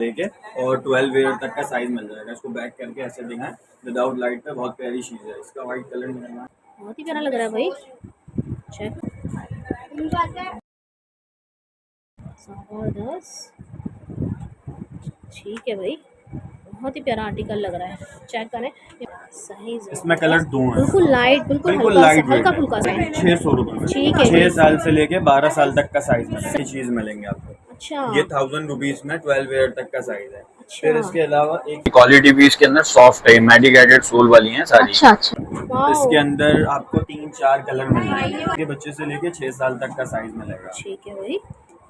लेके और 12 ईयर तक का साइज मिल जाएगा। इसको बैक करके ऐसे देना है विदाउट लाइट पे, बहुत प्यारी चीज़ है। इसका वाइट कलर मिलेगा, बहुत ही प्यारा लग रहा है भाई। चेक, जबरदस्त। ठीक है भाई, बहुत ही प्यारा आर्टिकल लग रहा है। चेक करें, सही इसमें कलर दो हैं, बिल्कुल लाइट, बिल्कुल लाइट हल्का फुल्का सा है। 600 रुपये। ठीक है 6 साल से लेके 12 साल तक का साइज में चीज मिलेंगे आपको। अच्छा, ये 1000 रुपीज में 12 ईयर तक का साइज है। अच्छा। फिर इसके अलावा एक क्वालिटी भी इसके अंदर सॉफ्ट है, मेडिकेटेड सोल वाली है सारी। अच्छा अच्छा, इसके अंदर आपको 3-4 कलर मिल जाएंगे। बच्चे से लेके 6 साल तक का साइज मिलेगा। ठीक है भाई,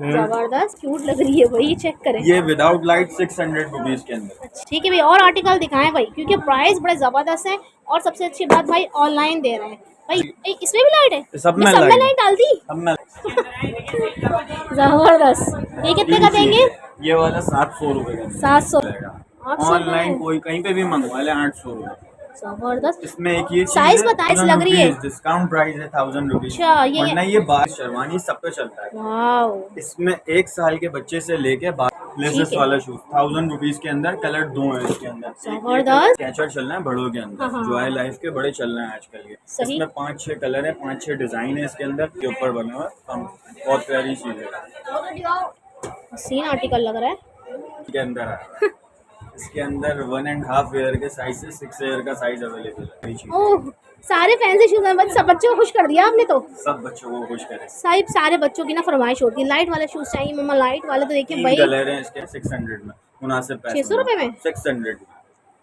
जबरदस्त क्यूट लग रही है भाई। ये चेक करें, ये विदाउट लाइट 600 रुपीज के अंदर। ठीक है भाई, और आर्टिकल दिखाएं भाई, क्योंकि प्राइस बड़े जबरदस्त है। और सबसे अच्छी बात भाई, ऑनलाइन दे रहे हैं भाई। इसमें भी लाइट है, सब में लाइट डाल दी। जबरदस्त। ये कितने का देंगे? ये वाला 700 रुपए का 700। ऑनलाइन कोई कहीं पे भी मंगवा ले 800 रुपए। जबरदस्त। इसमें एक ये साइज बताइए, लग रही है डिस्काउंट प्राइस है 1000 रुपीज। अच्छा, ये बार शेरवानी सब पे चलता है। वाओ। इसमें 1 साल के बच्चे से लेके लेसेस वाला शूज 1000 रुपीज के अंदर। कलर 2 है इसके अंदर। जबरदस्त। कैचर चल रहा है बड़ों के अंदर, जो है लाइफ के बड़े चल रहे हैं आजकल के। इसमें 5-6 कलर है, 5-6 डिजाइन है इसके अंदर के ऊपर बना हुआ। बहुत प्यारी चीज है, सीन आर्टिकल लग रहा है। के अंदर है। इसके अंदर 1.5 ईयर के साइज से 6 ईयर का साइज अवेलेबल है। ओह, सारे फैंसी शूज हैं, सब बच्चों को खुश कर दिया आपने तो। सब बच्चों को खुश करे। सारे बच्चों की ना फरमाइश होती है, लाइट वाले शूज चाहिए मम्मा, लाइट वाले। तो देखिए भाई, कलर है इसके 600 में, मुनासिब 600 रुपए में 600।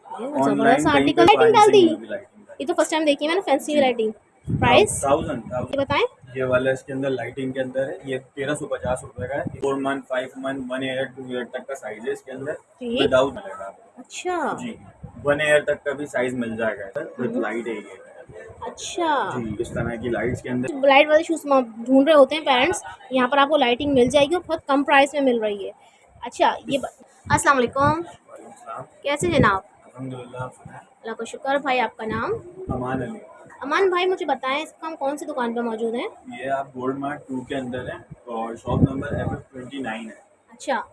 जबरदस्त आर्टिकल। लाइटिंग डाल दी। ये तो फर्स्ट टाइम देखी है मैंने, फैंसी लाइटिंग। प्राइस 1000 ये बताएं। ये वाला इसके अंदर लाइटिंग के अंदर है। ये 1350 रुपए का है। 4 मंथ, 5 मंथ, 1 ईयर, 2 ईयर तक का साइज है इसके अंदर विदाउट मिलेगा। अच्छा जी, 1 ईयर तक का भी साइज मिल जाएगा विद लाइट है। अच्छा जी, इस तरह की लाइट्स के अंदर लाइट वाले शूज ढूंढ रहे होते हैं पेरेंट्स, यहाँ पर आपको लाइटिंग मिल जाएगी और बहुत कम प्राइस में मिल रही है। अच्छा, ये अस्सलाम वालेकुम, कैसे जनाब? अल्हम्दुलिल्लाह, अल्लाह का शुक्र। भाई आपका नाम? अमान अली। अमान भाई, मुझे बताएं इसका हम कौन सी दुकान पर मौजूद हैं? ये आप गोल्ड मार्ट 2 के अंदर है और शॉप नंबर FF29 है। अच्छा,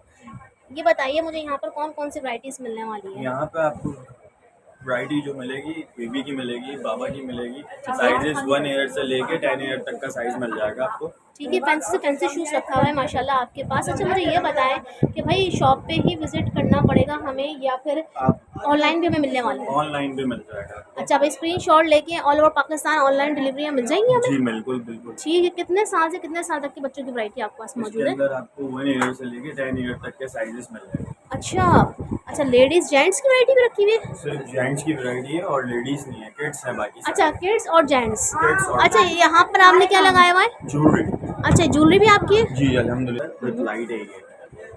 ये बताइए मुझे यहाँ पर कौन कौन सी वैरायटीज मिलने वाली है? यहाँ पे आपको वैरायटी जो मिलेगी, बेबी की मिलेगी, बाबा की मिलेगी। साइजेस 1 ईयर से लेके 10 ईयर तक का साइज मिल जाएगा आपको। ठीक है, फैंसी से फैंसी शूज़ रखा हुआ है माशाल्लाह आपके पास। अच्छा, मुझे ये बताएं कि भाई शॉप पे ही विजिट करना पड़ेगा हमें, या फिर ऑनलाइन भी हमें मिलने वाला है? ऑनलाइन भी मिल जाएगा। अच्छा भाई, स्क्रीनशॉट लेके all over Pakistan online delivery मिल जाएंगी हमें? जी बिल्कुल बिल्कुल। ठीक है, कितने साल से कितने साल तक के बच्चों की वैरायटी आपके पास मौजूद है? अंदर आपको 1 ईयर से लेके 10 ईयर तक के साइजेस मिल जाएंगे। अच्छा अच्छा, लेडीज जेंट्स की वैरायटी भी रखी हुई है? सिर्फ जेंट्स की वैरायटी है और लेडीज नहीं है, किड्स है बाकी। अच्छा, किड्स और जेंट्स। और अच्छा, यहाँ पर आपने क्या लगाया हुआ है? ज्वेलरी। अच्छा, ज्वेलरी भी आपकी है? जी अल्हम्दुलिल्लाह, विद लाइट है ये।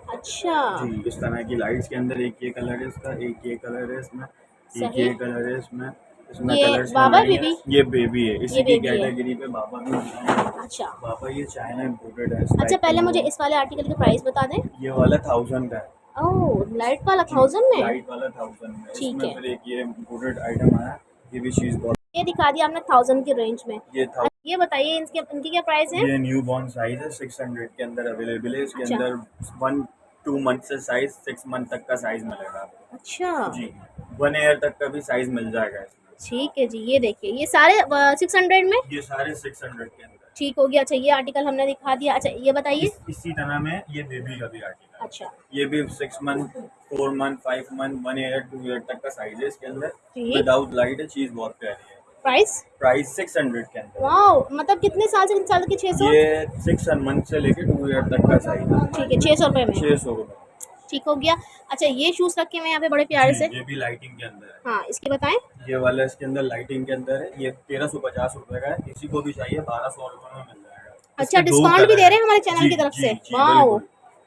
अच्छा जी, इस तरह की लाइट्स के अंदर एक ये कलर है इसका, एक ये कलर है इसमें, एक ये कलर है इसमें। ये कलर्स बाबा बेबी? ये बेबी है, इसी की बेबी है। कैटेगरी पे बाबा भी है। अच्छा बाबा ये चाइना इम्पोर्टेड है। अच्छा, पहले मुझे इस वाले आर्टिकल की प्राइस बता दें। ये वाला 1000 का है। ओह, लाइट वाला 1000 में? लाइट वाला 1000 में। ठीक इसमें है। फिर एक ये इम्पोर्टेड आइटम आया, ये भी चीज़ बहुत। ये दिखा दिया आपने 1000 की रेंज में। ये था। ये बताइए इनकी क्या प्राइस है? ये न्यू बॉर्न साइज है, 600 के अंदर अवेलेबल है। इसके अच्छा। अंदर 1-2 मंथ से साइज 6 मंथ तक का साइज मिलेगा आपको। अच्छा जी, 1 ईयर तक का भी साइज मिल जाएगा इसमें। ठीक है जी, ये देखिए ये सारे 600 में। ये सारे 600 के अंदर। ठीक हो गया। अच्छा, ये आर्टिकल हमने दिखा दिया। अच्छा, ये बताइए। इसी तरह में ये बेबी का भी आर्टिकल। अच्छा, ये भी 6 month, 4 month, 5 month, 1 year, 2 year तक का साइज है इसके अंदर विदाउट लाइट है। चीज़ बहुत प्यारी है। प्राइस 600 के अंदर। वाओ, मतलब कितने साल से कितने साल तक? 600? ये 6 मंथ से लेके 2 ईयर तक का साइज है। ठीक है, 600 रुपये में। 600 रुपये। ठीक हो गया। अच्छा, ये शूज़ रखे हुए यहाँ पे बड़े प्यारे से। ये भी लाइटिंग के अंदर है। हाँ, इसकी बताएं। ये वाला इसके अंदर लाइटिंग के अंदर है। ये 1350 रुपए का है। किसी को भी चाहिए 1200 रुपए में मिल जाएगा। अच्छा, डिस्काउंट भी दे रहे हैं हमारे चैनल की तरफ से। वाओ,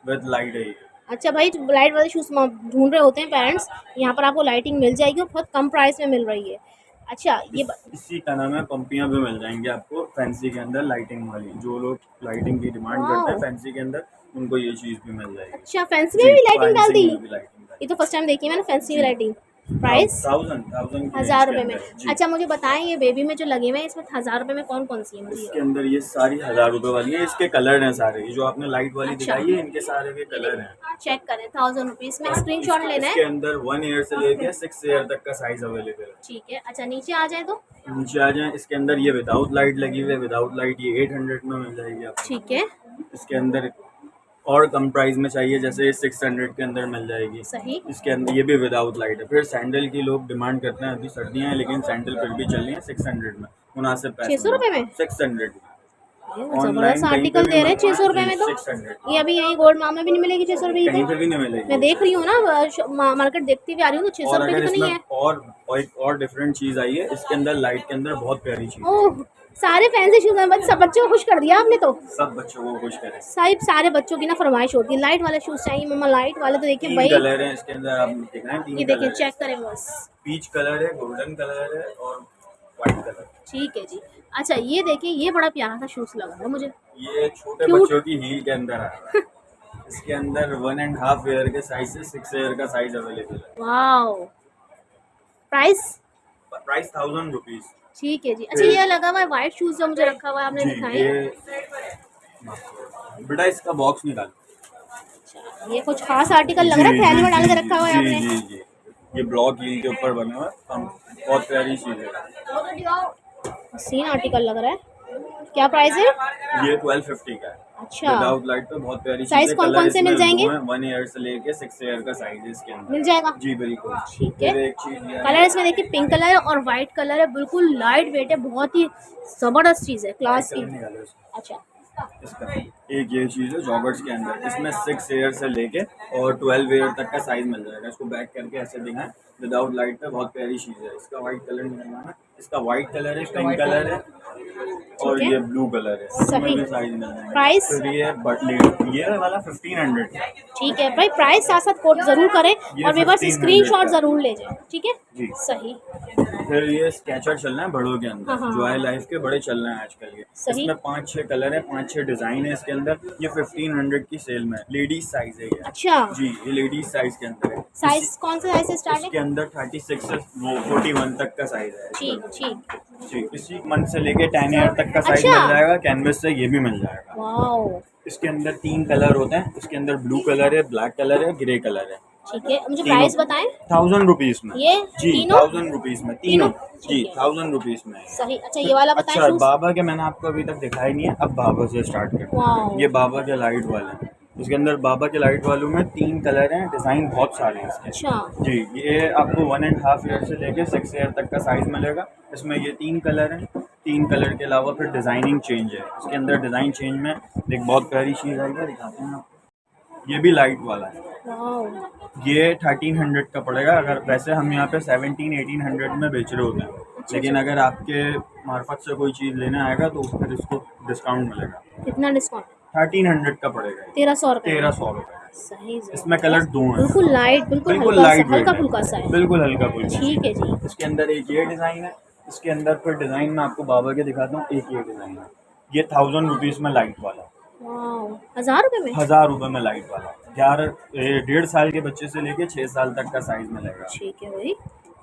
विद लाइट है ये। अच्छा भाई, लाइट वाले शूज़ ढूंढ रहे होते हैं पेरेंट्स, यहाँ पर आपको लाइटिंग मिल जाएगी और बहुत कम प्राइस में मिल रही है। अच्छा, ये इसी तरह में पंपियां भी मिल जाएंगी आपको फैंसी के अंदर लाइटिंग वाली। जो लोग लाइटिंग की डिमांड करते हैं फैंसी के अंदर, उनको ये चीज़ भी मिल जाएगी। अच्छा, फैंसी में भी लाइटिंग डाल दी। लाइटिंग ये तो फर्स्ट टाइम देखी है मैंने, फैंसी में लाइटिंग। प्राइस 1000 रुपए में। जी। अच्छा मुझे बताएं, ये बेबी में जो लगे हुए हैं इसमें 1000 रुपए में कौन कौन सी है? मुझे इसके अंदर ये सारी 1000 रुपए वाली है, इसके कलर हैं सारे, ये जो आपने लाइट वाली अच्छा। दिखाई है इनके सारे के कलर हैं। चेक करें 1000 रुपीज में, स्क्रीनशॉट लेना इसके है। अंदर 1 ईयर से लेके 6 ईयर तक का साइज अवेलेबल है। ठीक है। अच्छा नीचे आ जाए तो नीचे आ जाए, इसके अंदर ये विदाउट लाइट लगी हुई है, विदाउट लाइट ये 800 में मिल जाएगी आपको। ठीक है। इसके अंदर और कम प्राइस में चाहिए जैसे 600 के अंदर मिल जाएगी। सही। इसके अंदर ये भी विदाउट लाइट है। फिर सैंडल की लोग डिमांड करते हैं, अभी सर्दियाँ हैं लेकिन सैंडल फिर भी चल रही है 600 में, मुनासिब पैसे 600 रुपए में 600। जबरदस्त आर्टिकल दे रहे हैं 600 रुपए में। तो 600 ये अभी यही गोल्ड माल में भी नहीं मिलेगी 600 रुपए कहीं की? पे भी नहीं मिलेगी। मैं देख रही हूँ ना, मार्केट देखती हुई आ रही हूँ, तो 600 और रुपए अगर की तो नहीं इसमें है। और डिफरेंट चीज आई है इसके अंदर, लाइट के अंदर बहुत प्यारी चीज है। ओह, सारे फैंसी शूज हैं, सब बच्चों को खुश कर दिया आपने तो। सब बच्चों को खुश करे। सारे बच्चों की ना फरमाइश होती है, लाइट वाले शूज चाहिए मम्मा, लाइट वाले। तो देखिए 3 भाई, कलर है इसके अंदर, आप दिखाएं 3 ये कलर देखिए है। चेक करें बस। पीच कलर है, गोल्डन कलर है और व्हाइट कलर। ठीक है जी। अच्छा ये देखिए, ये बड़ा प्यारा सा शूज लगा है मुझे। ये छोटे Cute। बच्चों की हील के अंदर है। इसके अंदर 1.5 ईयर के साइज से 6 ईयर का साइज अवेलेबल है। वाओ। प्राइस? Price 1000 rupees. ठीक है जी। अच्छा ये लगा हुआ है व्हाइट शूज जो मुझे रखा हुआ है, आपने जी दिखाए। ये बेटा इसका बॉक्स निकाल। अच्छा, ये कुछ खास आर्टिकल लग रहा है, थैली में डाल के रखा हुआ है आपने। जी जी, ये ब्लॉक हील के ऊपर बना हुआ है, बहुत प्यारी चीज है। सीन आर्टिकल लग रहा है। क्या प्राइस है? ये 1250 का है। अच्छा, विदाउट लाइट पे बहुत प्यारी चीज है। साइज कौन कौन से मिल जाएंगे? 1 ईयर से लेके 6 ईयर का साइज है इसके अंदर। मिल जाएगा? जी बिल्कुल। ठीक है। फिर एक चीज ये है, कलर इसमें देखिए पिंक कलर है और व्हाइट कलर है, बिल्कुल लाइट वेट है, बहुत ही जबरदस्त चीज है, क्लास की। कलर निकालो इसका। अच्छा इसका एक ये चीज है जॉगर्स के अंदर, इसमें 6 ईयर से लेके और 12 ईयर तक का साइज मिल जाएगा। इसको बैक करके ऐसे दिखाएं, विदाउट लाइट पे बहुत प्यारी चीज है। इसका व्हाइट कलर निकलवाना, इसका व्हाइट कलर है, पिंक कलर है और ये ब्लू कलर है, इसमें भी साइज मिल जाएगा। प्राइस? फिर ये वाला 1500 का। ठीक है भाई, प्राइस साथ साथ कोट जरूर करें ये और व्यूअर्स 1500 स्क्रीनशॉट का। जरूर ले जाएं। ठीक है जी। सही। फिर ये स्केचर चल रहा है बड़ों के अंदर, हाँ। जो है लाइफ के बड़े चल रहे हैं आजकल के। सही। इसमें 5-6 कलर है, 5-6 डिजाइन है इसके अंदर। ये 1500 की सेल में, लेडीज साइज है ये। अच्छा, जी ये लेडीज साइज के अंदर है। साइज कौन सा साइज से स्टार्ट इसके है? अंदर 36 से 41 तक का साइज है। ठीक ठीक। जी, इसी मंथ से लेके 10 ईयर तक का साइज अच्छा। मिल जाएगा। कैनवस से ये भी मिल जाएगा। वाओ। इसके अंदर 3 कलर होते हैं, इसके अंदर ब्लू कलर है, ब्लैक कलर है, ग्रे कलर है। ठीक है, मुझे प्राइस बताएं। 1000 रुपीज में। ये जी तीनों? 1000 रुपीज में तीनों। जी ठीक है। 1000 रुपीज में। सही। अच्छा ये वाला बताएं अच्छा शूज। बाबा के मैंने आपको अभी तक दिखाई नहीं है, अब बाबा से स्टार्ट करते वाओ। हैं। ये बाबा के लाइट वाले हैं। इसके अंदर बाबा के लाइट वालों में 3 कलर हैं, डिज़ाइन बहुत सारे हैं इसके। अच्छा जी ये आपको 1.5 ईयर से लेके 6 ईयर तक का साइज मिलेगा। इसमें ये 3 कलर हैं, 3 कलर के अलावा फिर डिज़ाइनिंग चेंज है इसके अंदर। डिज़ाइन चेंज में एक बहुत प्यारी चीज़ है, दिखाते हैं आपको। ये भी लाइट वाला है। वाओ। ये 1300 का पड़ेगा। अगर वैसे हम यहाँ पे 1700-1800 में बेच रहे होते हैं, लेकिन अगर आपके मार्फत से कोई चीज़ लेने आएगा तो फिर इसको डिस्काउंट मिलेगा। कितना डिस्काउंट? 1300 का पड़ेगा। 1300 रुपए। 1300 रुपये। सही। इसमें कलर 2 हैं। बिल्कुल लाइट, बिल्कुल बिल्कुल लाइट हल्का फुल्का सा है। बिल्कुल हल्का फुल्का। ठीक है जी। इसके अंदर एक ये डिज़ाइन है, इसके अंदर फिर डिज़ाइन में आपको बाबा के दिखाता हूँ। एक ये डिज़ाइन है, ये 1000 रुपीज़ में लाइट वाला। वाओ। 1000 रुपए में? 1000 रुपये में लाइट वाला। 1.5 साल के बच्चे से लेके 6 साल तक का साइज मिलेगा। ठीक है भाई,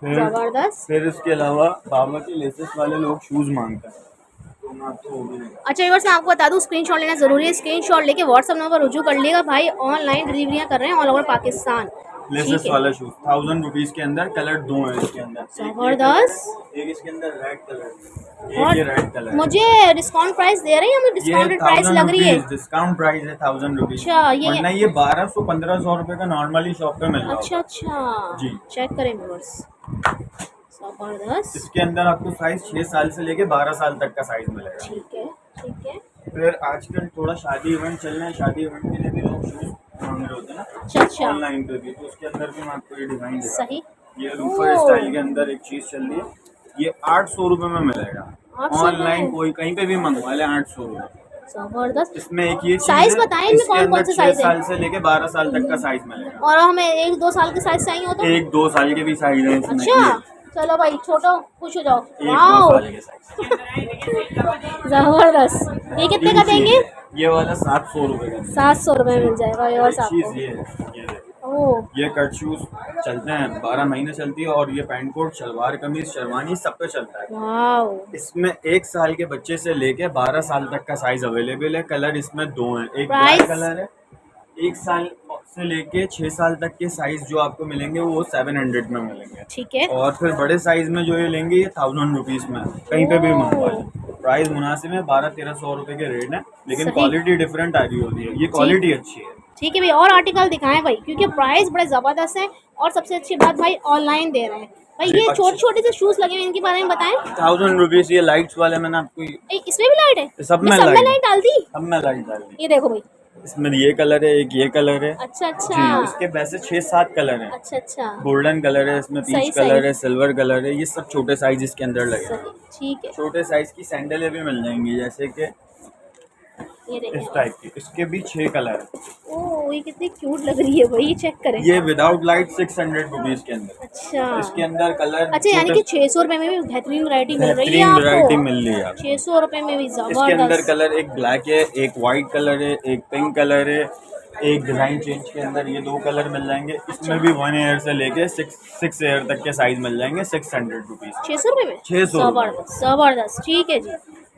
फिर जबरदस्त। फिर इसके अलावा बाबा के लेसेस वाले लोग शूज़ मांगते हैं, तो मैं आपको वो भी दिखाता अच्छा व्यूअर्स मैं आपको बता दूं, स्क्रीनशॉट लेना जरूरी है। स्क्रीनशॉट लेके व्हाट्सएप नंबर रुजू कर लिएगा भाई। ऑनलाइन डिलीवरियां कर रहे हैं ऑल ओवर पाकिस्तान। हूँ। लेसेस वाला शूज़ 1000 रुपीज़ के अंदर, कलर 2 हैं इसके अंदर। जबरदस्त। एक इसके अंदर रेड कलर, और ये रेड कलर। मुझे डिस्काउंट प्राइस दे रहे हैं या मुझे डिस्काउंटेड प्राइस लग रही है? डिस्काउंट प्राइस है 1000 रुपीज़। अच्छा, ये- वरना ये 1200-1500 रुपए का नॉर्मली शॉप पे मिल रहा अच्छा है। अच्छा जी। चेक करें व्यूअर्स, जबरदस्त। इसके अंदर आपको साइज 6 साल से लेके 12 साल तक का साइज मिलेगा। ठीक है ठीक है। फिर आजकल थोड़ा शादी इवेंट चल रहे हैं, शादी इवेंट के लिए भी लोग शूज मांग रहे होते हैं ना अच्छा अच्छा। ऑनलाइन पे भी, तो उसके अंदर भी मैं आपको ये डिजाइन दिखा। सही। ये लूफर ओह। स्टाइल के अंदर एक चीज चल रही है, ये 800 रुपए में मिलेगा। 800 ऑनलाइन में? कोई कहीं पे भी मंगवा ले 800 रुपए। जबरदस्त। इसमें एक ये चीज साइज है, बताएं इनमें इसके कौन कौन अंदर से 6 साइज है? साल से लेके 12 साल तक का साइज मिलेगा। और हमें 1-2 साल के साइज चाहिए हो तो? 1-2 साल के भी साइज है इसमें। अच्छा चलो भाई, छोटो खुश हो जाओ। 1-2 वाओ साल के साइज। जबरदस्त। ये कितने का देंगे? ये वाला 700 रुपए का। 700 रुपए मिल जाएगा व्यूअर्स चीज आपको। ये है, ये देखो। ओह, ये कट शूज चलते हैं, 12 महीने चलती है। और ये पैंट कोट, शलवार कमीज, शेरवानी सब पे चलता है। वाओ, इसमें 1 साल के बच्चे से लेके 12 साल तक का साइज अवेलेबल है। कलर इसमें 2 हैं, एक Price? ब्लैक कलर है। 1 साल से लेके 6 साल तक के साइज जो आपको मिलेंगे वो 700 में मिलेंगे। ठीक है। और फिर बड़े साइज में जो ये लेंगे ये 1000 रुपीज में, कहीं पे भी मंगवा लें। प्राइस मुनासिब है, 1200-1300 रुपए के रेट है, लेकिन सही। क्वालिटी डिफरेंट आ रही होती है। ये क्वालिटी अच्छी है। ठीक है भाई, और आर्टिकल दिखाएं भाई, क्योंकि प्राइस बड़े ज़बरदस्त है। और सबसे अच्छी बात भाई, ऑनलाइन दे रहे हैं भाई। ये छोटे छोटे से शूज लगे हुए, इनके बारे में बताएं। 1000 रुपीज। ये लाइट्स वाले मैंने आपको इसमें भी लाइट है? सब में लाइट डाल दी। सब में लाइट डाल दी। ये देखो भाई, इसमें ये कलर है, एक ये कलर है। अच्छा अच्छा। जी, इसके वैसे 6-7 कलर हैं। अच्छा अच्छा, गोल्डन कलर है, इसमें सही, पीच कलर सही। है, सिल्वर कलर है। ये सब छोटे साइज इसके अंदर लगे हैं। सही, ठीक है। छोटे साइज की सैंडलें भी मिल जाएंगी, जैसे कि ये इस देखो, टाइप की। इसके भी 6 कलर है। ओह ये कितनी क्यूट लग रही है भाई, ये चेक करें। ये विदाउट लाइट 600 रुपीज के अंदर। अच्छा, इसके अंदर कलर अच्छा यानी कि 600 रुपए में भी बेहतरीन वैरायटी मिल रही है बेहतरीन आपको। वैरायटी मिल रही है आपको। 600 रुपए में भी इसके अंदर जबरदस्त। कलर एक ब्लैक है, एक वाइट कलर है, एक पिंक कलर है, एक डिजाइन चेंज के अंदर ये 2 कलर मिल जाएंगे। इसमें भी 1 ईयर से लेके 6 ईयर तक के साइज मिल जाएंगे। 600 रुपीज। 600 रुपए में 600 जबरदस्त जबरदस्त, ठीक है जी,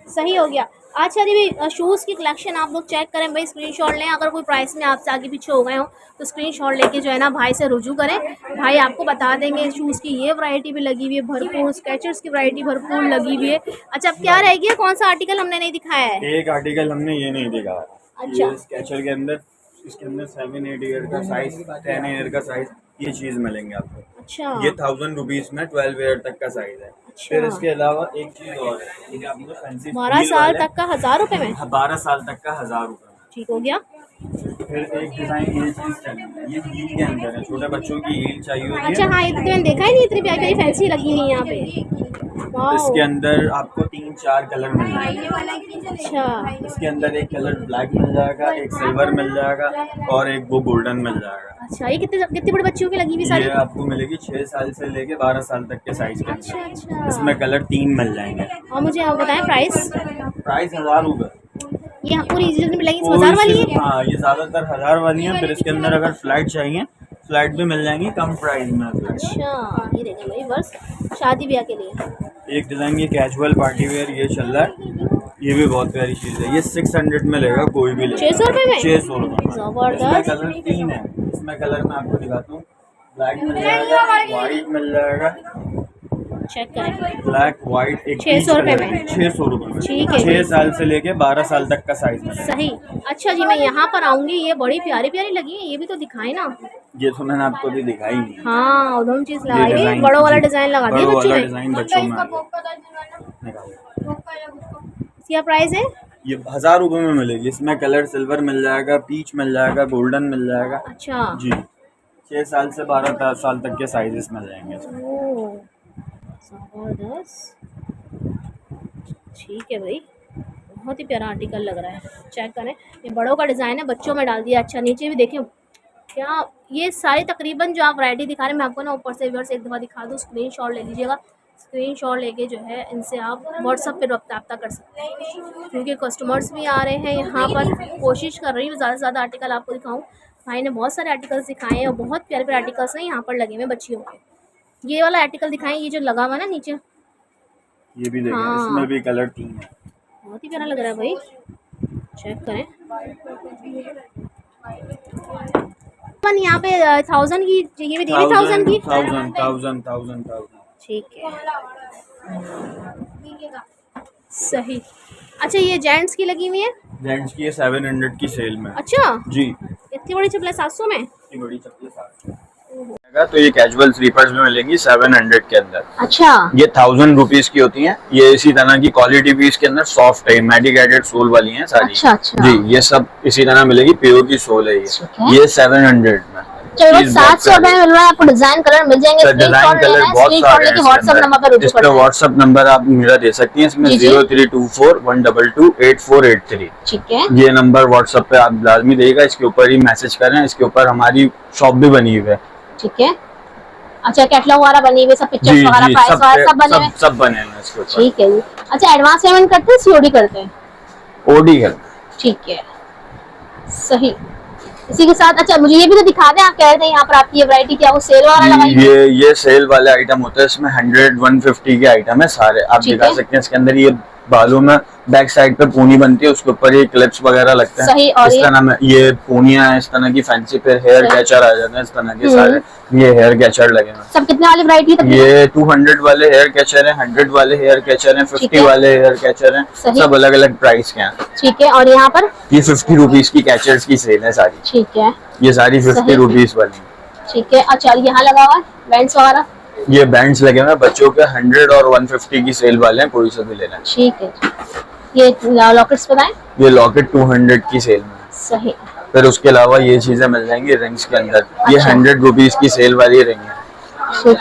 सही हो गया। अच्छा जी, शूज़ की कलेक्शन आप लोग चेक करें भाई, स्क्रीनशॉट लें। अगर कोई प्राइस में आपसे आगे पीछे हो गए हो तो स्क्रीनशॉट लेके जो है ना भाई से रुजू करें। भाई आपको बता देंगे शूज़ की ये वैरायटी भी लगी हुई है भरपूर, स्केचर्स की वैरायटी भरपूर लगी हुई है। अच्छा, अब क्या रह गया, कौन सा आर्टिकल हमने नहीं दिखाया है? एक आर्टिकल हमने ये नहीं दिखा। अच्छा। ये स्केचर के अंदर, इसके अंदर 7-8 ईयर का साइज, 10 ईयर का साइज, ये चीज मिलेंगे आपको। अच्छा, ये 1000 रुपीज में 12 ईयर तक का साइज है। अच्छा। फिर इसके अलावा एक चीज और है, ये आपको फैंसी 12 साल तक का 1000 रुपए में, 12 साल तक का 1000 रुपए में। ठीक हो गया। फिर एक डिजाइन ये चीज चाहिए, ये हील के अंदर है, छोटे बच्चों की हील चाहिए होती अच्छा है। हाँ, ये तो मैंने देखा ही नहीं, इतनी प्यारी प्यारी फैंसी लगी हुई है यहाँ पे। वाओ, इसके अंदर आपको 3-4 कलर मिल जाएंगे। अच्छा इसके अंदर एक कलर ब्लैक मिल जाएगा, एक सिल्वर मिल जाएगा और एक वो गोल्डन मिल जाएगा। अच्छा, ये कितने कितने बड़े बच्चों की लगी हुई सारी? ये आपको मिलेगी 6 साल से लेके 12 साल तक के साइज के अच्छा अंदर। अच्छा। इसमें कलर 3 मिल जाएंगे। और मुझे आप बताएं प्राइस। प्राइस 1000 रुपए। ये पूरी जितनी भी लगी 1000 वाली है? हाँ, ये ज्यादातर 1000 वाली है। फिर इसके अंदर अगर फ्लैट चाहिए, फ्लैट भी मिल जाएंगी कम प्राइस में। अच्छा, ये देखें भाई, बस शादी ब्याह के लिए। एक डिजाइन ये कैजुअल पार्टी वेयर ये चल रहा है, ये भी बहुत प्यारी चीज है। ये 600 में लेगा कोई भी, 600 रुपए में? 600 रुपए में। जबरदस्त। इसमें कलर 3 है। इसमें कलर मैं आपको दिखाता हूँ। ब्लैक मिल जाएगा, व्हाइट मिल जाएगा, चेक करें। Black white. एक 600 रुपए में? 600 रुपए में। ठीक है। 6 साल से लेके 12 साल तक का साइज में। सही। अच्छा जी, मैं यहाँ पर आऊंगी, ये बड़ी प्यारी प्यारी लगी है, ये भी तो दिखाई ना। ये तो मैंने आपको भी दिखाई नहीं। हाँ, उधम चीज ये लगाई, डिजाइन- बड़ों वाला डिजाइन लगा दिया बड़ों बच्चों वाला ने। डिजाइन बच्चों में आ गया। क्या प्राइस है? ये 1000 रुपए में मिलेगी। इसमें कलर सिल्वर मिल जाएगा, पीच मिल जाएगा, गोल्डन मिल जाएगा। अच्छा जी, 6 साल से 12 साल तक के साइजेस मिल जाएंगे इसमें। ओह, जबरदस्त, ठीक है भाई, बहुत ही प्यारा आर्टिकल लग रहा है। चेक करें, ये बड़ों का डिज़ाइन है, बच्चों में डाल दिया। अच्छा, नीचे भी देखें क्या, ये सारी तकरीबन जो आप वैरायटी दिखा रहे हैं, मैं आपको ना ऊपर से व्यूअर्स एक दफ़ा दिखा दूँ। स्क्रीनशॉट ले लीजिएगा, स्क्रीनशॉट लेके जो है इनसे आप व्हाट्सएप पे रब्ता कर सकते हैं, क्योंकि कस्टमर्स भी आ रहे हैं यहाँ पर। कोशिश कर रही हूँ ज़्यादा से ज़्यादा आर्टिकल आपको दिखाऊँ। भाई ने बहुत सारे आर्टिकल्स दिखाए हैं और बहुत प्यारे प्यारे आर्टिकल्स हैं यहाँ पर लगे हुए बच्चियों के। ये वाला आर्टिकल दिखाएं, ये जो लगा हुआ है ना नीचे, ये भी देखें। हाँ। इसमें भी कलर 3 है। बहुत ही प्यारा लग रहा है भाई, चेक करें। यहाँ पे 1000 की, ये भी 1000 की। 1000 ठीक है, सही। अच्छा, ये जेंट्स की लगी हुई है? जेंट्स की 700 की सेल में। अच्छा जी, इतनी बड़ी चप्पलें 700 में? इतनी बड़ी चप्पलें 700 तो ये कैजुअल स्लीपर्स में मिलेंगी 700 के अंदर। अच्छा, ये 1000 रुपीज की होती हैं। ये इसी तरह की क्वालिटी भी इसके अंदर सॉफ्ट है, मेडिकेटेड सोल वाली हैं सारी। अच्छा अच्छा जी, ये सब इसी तरह मिलेगी, प्योर की सोल है ये 700 में। चलो 700 रुपए में मिल रहा है आपको, डिजाइन कलर मिल जाएंगे। डिजाइन कलर बहुत सारे हैं। व्हाट्सएप नंबर पर इस पे व्हाट्सएप नंबर आप मेरा दे सकती हैं। इसमें 0324122883। ठीक है, ये नंबर व्हाट्सएप पे आप लाजमी देगा, इसके ऊपर ही मैसेज करें। इसके ऊपर हमारी शॉप भी बनी हुई है। ठीक है। अच्छा, कैटलॉग वगैरह बनी हुई, सब पिक्चर्स वगैरह, प्राइस वगैरह सब बने हुए? सब बने हैं इसके ऊपर। ठीक है जी। अच्छा, एडवांस पेमेंट करते हैं सीओडी करते हैं? ओडी है। ठीक है, सही। इसी के साथ अच्छा मुझे ये भी तो दिखा दें, आप कह रहे थे यहाँ पर आपकी ये वैरायटी क्या वो सेल वाला लगाई है? ये सेल वाले आइटम होते हैं, इसमें 100-150 के आइटम है सारे। आप ठीक दिखा है। सकते हैं इसके अंदर ये बालों में बैक साइड पे पूनी बनती है, उसके ऊपर ये क्लिप्स वगैरह लगते हैं। सही। और इस तरह में ये पूनियां हैं, इस तरह की फैंसी पे हेयर सही। कैचर आ जाते हैं, इस तरह के सारे ये हेयर कैचर लगे हुए हैं। सब कितने वाली वैरायटी है? ये 200 वाले हेयर कैचर हैं, 100 वाले हेयर कैचर हैं, 50 वाले हेयर कैचर हैं, सही। सब अलग अलग प्राइस के हैं। ठीक है। और यहाँ पर ये 50 रुपीज की कैचर्स की सेल है सारी। ठीक है, ये सारी 50 सही। रुपीज वाली। ठीक है। अच्छा यहाँ लगा हुआ है बैंड्स वगैरह? ये बैंड्स लगे हुए हैं बच्चों के, 100 और 150 की सेल वाले हैं, कोई से भी लेना है। ठीक है। ये लॉकेट्स बताएं? ये लॉकेट 200 की सेल में है। सही। फिर उसके अलावा ये चीजें मिल जाएंगी रिंग्स के अंदर। ये अच्छा। 100 रुपीज की सेल वाली रिंग है। ठीक।